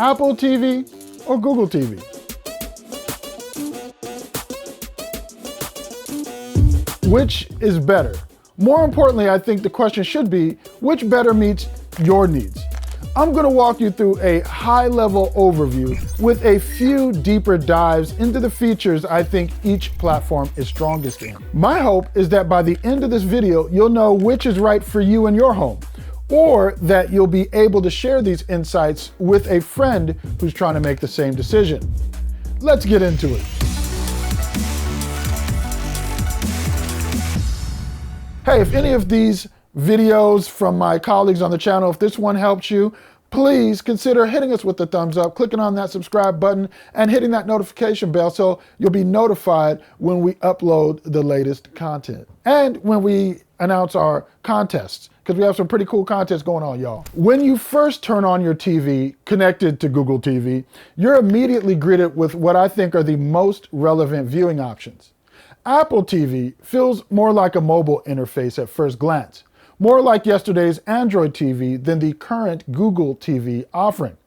Apple TV or Google TV? Which is better? More importantly, I think the question should be, which better meets your needs? I'm going to walk you through a high-level overview with a few deeper dives into the features I think each platform is strongest in. My hope is that by the end of this video, you'll know which is right for you in your home, or that you'll be able to share these insights with a friend who's trying to make the same decision. Let's get into it. Hey, if any of these videos from my colleagues on the channel, if this one helps you, please consider hitting us with the thumbs up, clicking on that subscribe button, and hitting that notification bell so you'll be notified when we upload the latest content. And when we announce our contests, because we have some pretty cool contests going on, y'all. When you first turn on your TV connected to Google TV, you're immediately greeted with what I think are the most relevant viewing options. Apple TV feels more like a mobile interface at first glance, more like yesterday's Android TV than the current Google TV offering.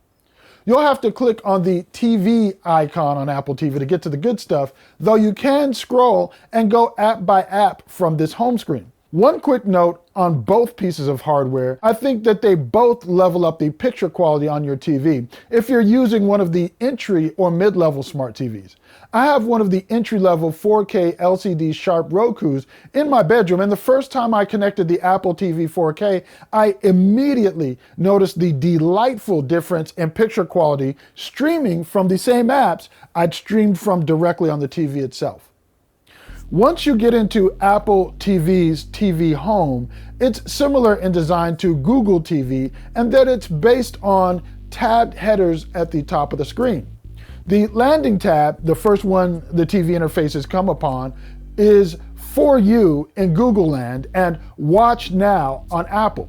You'll have to click on the TV icon on Apple TV to get to the good stuff, though you can scroll and go app by app from this home screen. One quick note on both pieces of hardware, I think that they both level up the picture quality on your TV if you're using one of the entry or mid-level smart TVs. I have one of the entry-level 4K LCD Sharp Rokus in my bedroom, and the first time I connected the Apple TV 4K, I immediately noticed the delightful difference in picture quality streaming from the same apps I'd streamed from directly on the TV itself. Once you get into Apple TV's TV Home, it's similar in design to Google TV, and that it's based on tabbed headers at the top of the screen. The landing tab, the first one the TV interfaces come upon, is For You in Google Land and Watch Now on Apple.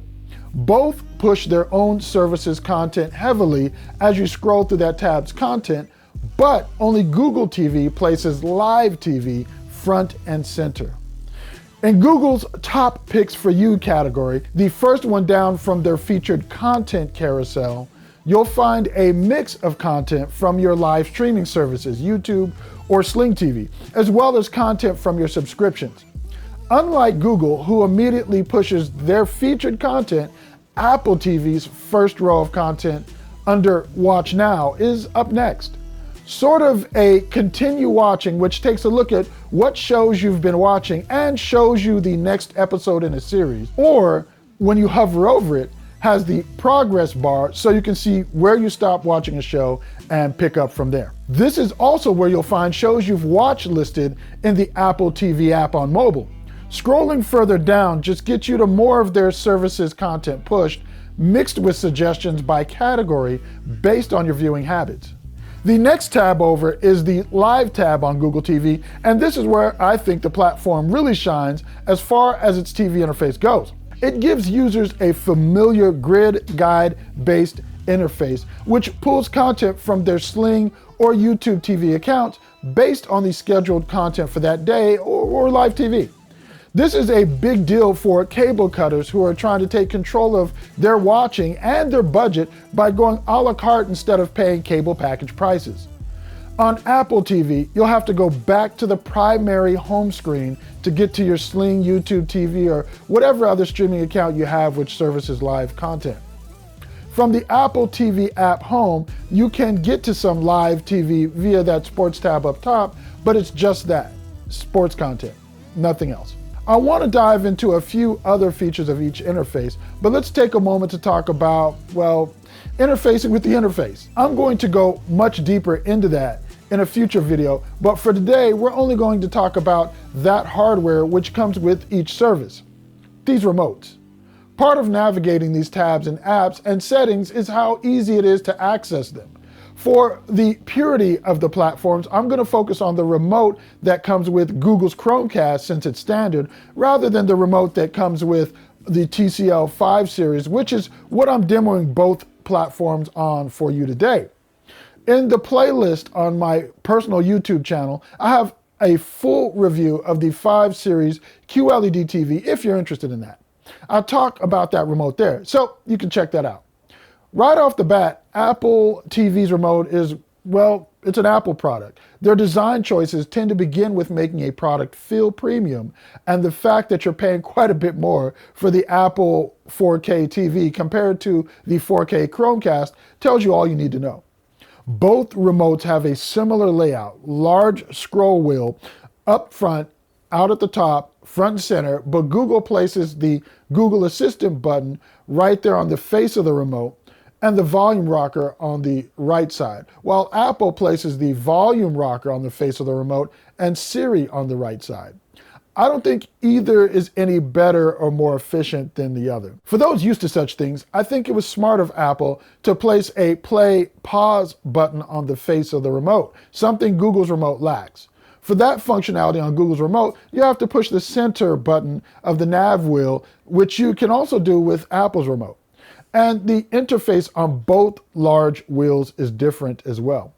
Both push their own services content heavily as you scroll through that tab's content, but only Google TV places live TV front and center. In Google's Top Picks for You category, the first one down from their featured content carousel, you'll find a mix of content from your live streaming services, YouTube or Sling TV, as well as content from your subscriptions. Unlike Google, who immediately pushes their featured content, Apple TV's first row of content under Watch Now is up next. Sort of a continue watching, which takes a look at what shows you've been watching and shows you the next episode in a series, or when you hover over it, has the progress bar so you can see where you stop watching a show and pick up from there. This is also where you'll find shows you've watch listed in the Apple TV app on mobile. Scrolling further down just gets you to more of their services content pushed, mixed with suggestions by category based on your viewing habits. The next tab over is the Live tab on Google TV, and this is where I think the platform really shines as far as its TV interface goes. It gives users a familiar grid guide-based interface, which pulls content from their Sling or YouTube TV accounts based on the scheduled content for that day or live TV. This is a big deal for cable cutters who are trying to take control of their watching and their budget by going a la carte instead of paying cable package prices. On Apple TV, you'll have to go back to the primary home screen to get to your Sling, YouTube TV, or whatever other streaming account you have which services live content. From the Apple TV app home, you can get to some live TV via that sports tab up top, but it's just that, sports content, nothing else. I want to dive into a few other features of each interface, but let's take a moment to talk about, well, interfacing with the interface. I'm going to go much deeper into that in a future video, but for today, we're only going to talk about that hardware which comes with each service, these remotes. Part of navigating these tabs and apps and settings is how easy it is to access them. For the purity of the platforms, I'm going to focus on the remote that comes with Google's Chromecast since it's standard, rather than the remote that comes with the TCL 5 series, which is what I'm demoing both platforms on for you today. In the playlist on my personal YouTube channel, I have a full review of the 5 series QLED TV if you're interested in that. I'll talk about that remote there, so you can check that out. Right off the bat, Apple TV's remote is, well, it's an Apple product. Their design choices tend to begin with making a product feel premium, and the fact that you're paying quite a bit more for the Apple 4K TV compared to the 4K Chromecast tells you all you need to know. Both remotes have a similar layout, large scroll wheel up front, out at the top, front and center, but Google places the Google Assistant button right there on the face of the remote and the volume rocker on the right side, while Apple places the volume rocker on the face of the remote and Siri on the right side. I don't think either is any better or more efficient than the other. For those used to such things, I think it was smart of Apple to place a play pause button on the face of the remote, something Google's remote lacks. For that functionality on Google's remote, you have to push the center button of the nav wheel, which you can also do with Apple's remote. And the interface on both large wheels is different as well.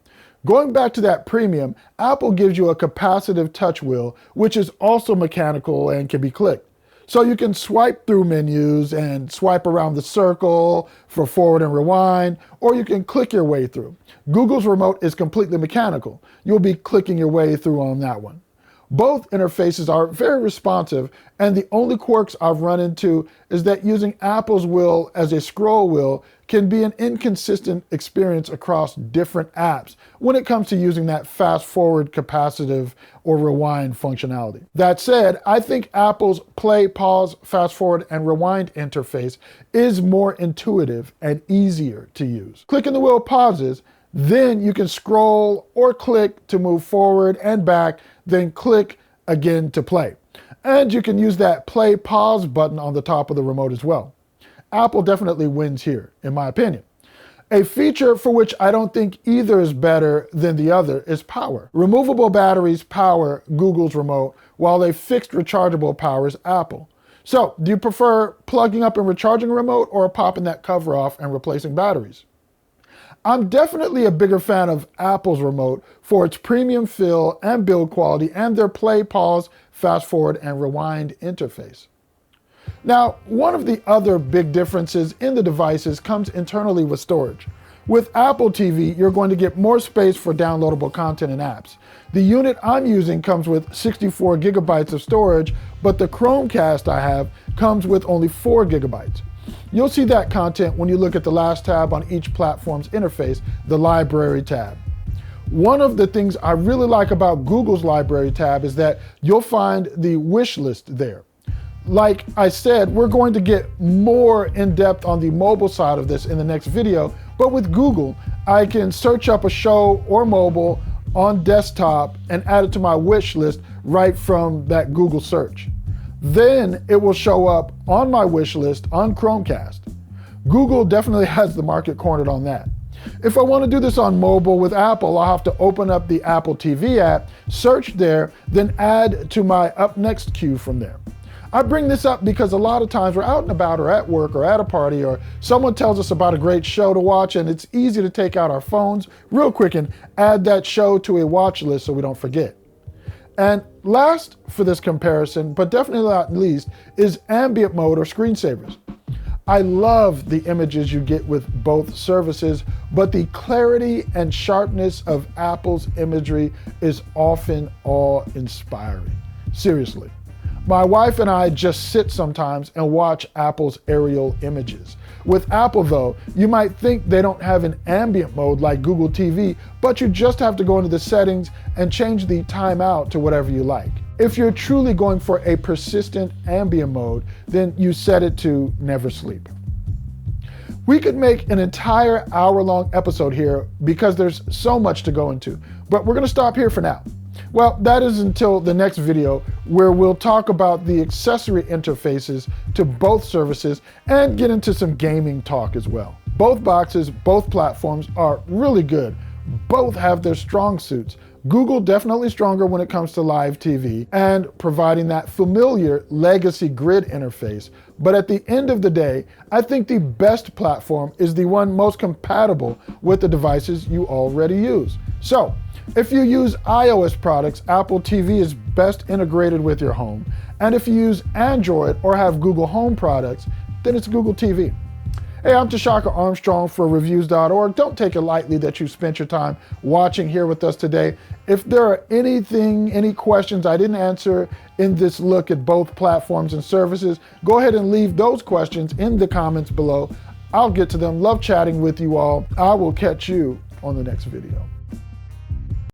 Going back to that premium, Apple gives you a capacitive touch wheel, which is also mechanical and can be clicked. So you can swipe through menus and swipe around the circle for forward and rewind, or you can click your way through. Google's remote is completely mechanical. You'll be clicking your way through on that one. Both interfaces are very responsive, and the only quirks I've run into is that using Apple's wheel as a scroll wheel can be an inconsistent experience across different apps when it comes to using that fast forward, capacitive, or rewind functionality. That said, I think Apple's play, pause, fast forward, and rewind interface is more intuitive and easier to use. Clicking the wheel pauses, then you can scroll or click to move forward and back, then click again to play. And you can use that play pause button on the top of the remote as well. Apple definitely wins here, in my opinion. A feature for which I don't think either is better than the other is power. Removable batteries power Google's remote, while a fixed rechargeable powers Apple. So, do you prefer plugging up and recharging a remote or popping that cover off and replacing batteries? I'm definitely a bigger fan of Apple's remote for its premium feel and build quality and their play, pause, fast forward, and rewind interface. Now, one of the other big differences in the devices comes internally with storage. With Apple TV, you're going to get more space for downloadable content and apps. The unit I'm using comes with 64 gigabytes of storage, but the Chromecast I have comes with only 4 gigabytes. You'll see that content when you look at the last tab on each platform's interface, the Library tab. One of the things I really like about Google's Library tab is that you'll find the wish list there. Like I said, we're going to get more in depth on the mobile side of this in the next video, but with Google, I can search up a show or mobile on desktop and add it to my wish list right from that Google search. Then it will show up on my wish list on Chromecast. Google definitely has the market cornered on that. If I want to do this on mobile with Apple, I'll have to open up the Apple TV app, search there, then add to my up next queue from there. I bring this up because a lot of times we're out and about or at work or at a party or someone tells us about a great show to watch, and it's easy to take out our phones real quick and add that show to a watch list so we don't forget. And last for this comparison, but definitely not least, is ambient mode or screensavers. I love the images you get with both services, but the clarity and sharpness of Apple's imagery is often awe-inspiring. Seriously. My wife and I just sit sometimes and watch Apple's aerial images. With Apple though, you might think they don't have an ambient mode like Google TV, but you just have to go into the settings and change the timeout to whatever you like. If you're truly going for a persistent ambient mode, then you set it to never sleep. We could make an entire hour-long episode here because there's so much to go into, but we're gonna stop here for now. Well, that is until the next video where we'll talk about the accessory interfaces to both services and get into some gaming talk as well. Both boxes, both platforms are really good. Both have their strong suits. Google definitely stronger when it comes to live TV and providing that familiar legacy grid interface. But at the end of the day, I think the best platform is the one most compatible with the devices you already use. So, if you use iOS products, Apple TV is best integrated with your home. And if you use Android or have Google Home products, then it's Google TV. Hey, I'm Tashaka Armstrong for Reviews.org. Don't take it lightly that you spent your time watching here with us today. If there are any questions I didn't answer in this look at both platforms and services, go ahead and leave those questions in the comments below. I'll get to them. Love chatting with you all. I will catch you on the next video.